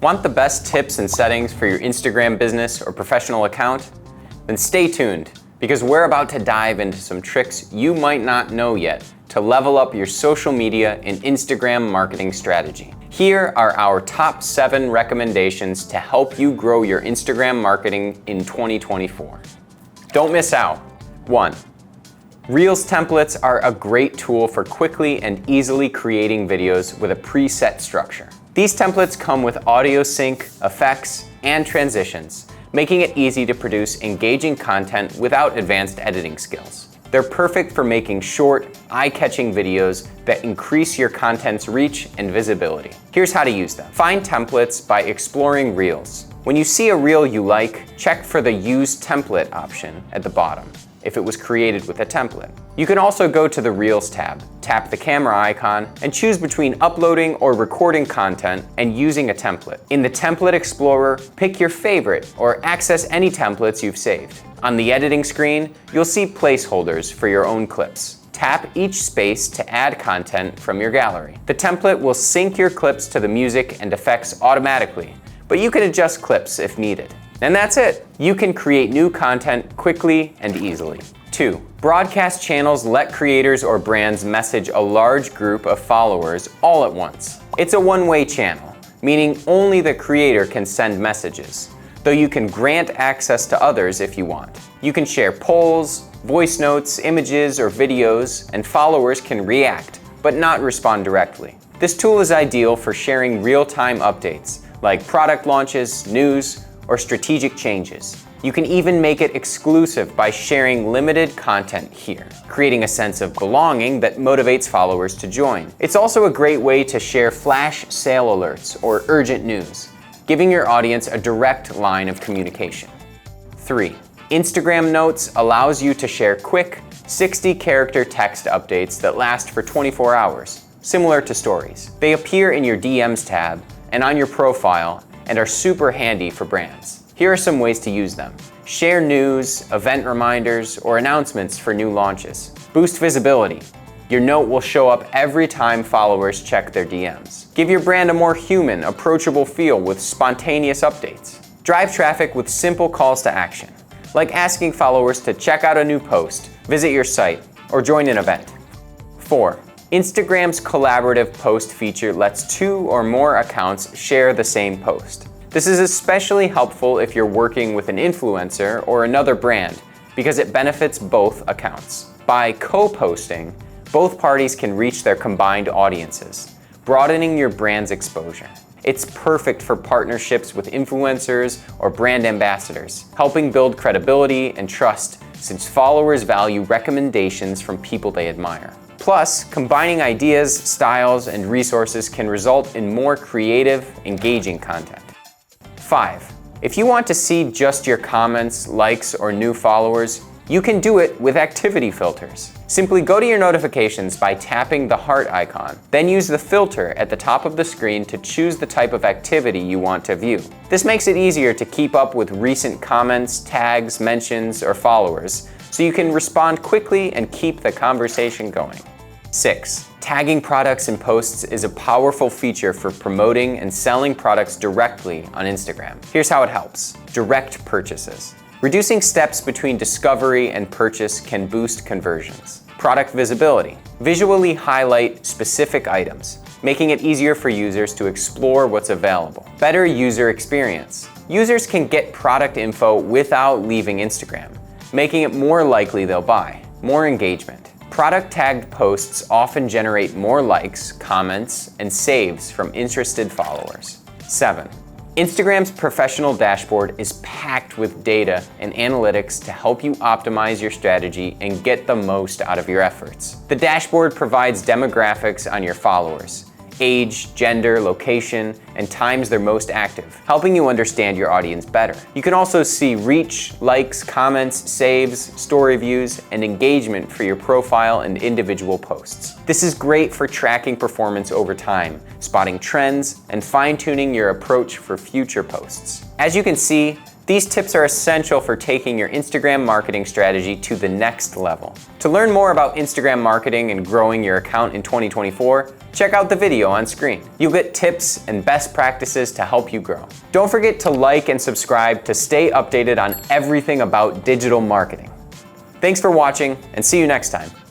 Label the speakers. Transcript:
Speaker 1: Want the best tips and settings for your Instagram business or professional account? Then stay tuned, because we're about to dive into some tricks you might not know yet to level up your social media and Instagram marketing strategy. Here are our top 7 recommendations to help you grow your Instagram marketing in 2024. Don't miss out. 1. Reels templates are a great tool for quickly and easily creating videos with a preset structure. These templates come with audio sync, effects, and transitions, making it easy to produce engaging content without advanced editing skills. They're perfect for making short, eye-catching videos that increase your content's reach and visibility. Here's how to use them. Find templates by exploring Reels. When you see a reel you like, check for the Use Template option at the bottom, if it was created with a template. You can also go to the Reels tab, tap the camera icon, and choose between uploading or recording content and using a template. In the Template Explorer, pick your favorite or access any templates you've saved. On the editing screen, you'll see placeholders for your own clips. Tap each space to add content from your gallery. The template will sync your clips to the music and effects automatically, but you can adjust clips if needed. And that's it. You can create new content quickly and easily. 2. Broadcast channels let creators or brands message a large group of followers all at once. It's a one-way channel, meaning only the creator can send messages, though you can grant access to others if you want. You can share polls, voice notes, images, or videos, and followers can react, but not respond directly. This tool is ideal for sharing real-time updates, like product launches, news, or strategic changes. You can even make it exclusive by sharing limited content here, creating a sense of belonging that motivates followers to join. It's also a great way to share flash sale alerts or urgent news, giving your audience a direct line of communication. 3. Instagram Notes allows you to share quick, 60-character text updates that last for 24 hours, similar to stories. They appear in your DMs tab and on your profile and are super handy for brands. Here are some ways to use them. Share news, event reminders, or announcements for new launches. Boost visibility. Your note will show up every time followers check their DMs. Give your brand a more human, approachable feel with spontaneous updates. Drive traffic with simple calls to action, like asking followers to check out a new post, visit your site, or join an event. 4. Instagram's collaborative post feature lets 2 or more accounts share the same post. This is especially helpful if you're working with an influencer or another brand, because it benefits both accounts. By co-posting, both parties can reach their combined audiences, broadening your brand's exposure. It's perfect for partnerships with influencers or brand ambassadors, helping build credibility and trust since followers value recommendations from people they admire. Plus, combining ideas, styles, and resources can result in more creative, engaging content. 5. If you want to see just your comments, likes, or new followers, you can do it with activity filters. Simply go to your notifications by tapping the heart icon, then use the filter at the top of the screen to choose the type of activity you want to view. This makes it easier to keep up with recent comments, tags, mentions, or followers, so you can respond quickly and keep the conversation going. 6. Tagging products in posts is a powerful feature for promoting and selling products directly on Instagram. Here's how it helps. Direct purchases. Reducing steps between discovery and purchase can boost conversions. Product visibility. Visually highlight specific items, making it easier for users to explore what's available. Better user experience. Users can get product info without leaving Instagram, making it more likely they'll buy. More engagement. Product tagged posts often generate more likes, comments, and saves from interested followers. 7. Instagram's professional dashboard is packed with data and analytics to help you optimize your strategy and get the most out of your efforts. The dashboard provides demographics on your followers, age, gender, location, and times they're most active, helping you understand your audience better. You can also see reach, likes, comments, saves, story views, and engagement for your profile and individual posts. This is great for tracking performance over time, spotting trends, and fine-tuning your approach for future posts. As you can see, These tips are essential for taking your Instagram marketing strategy to the next level. To learn more about Instagram marketing and growing your account in 2024, check out the video on screen. You'll get tips and best practices to help you grow. Don't forget to like and subscribe to stay updated on everything about digital marketing. Thanks for watching, and see you next time.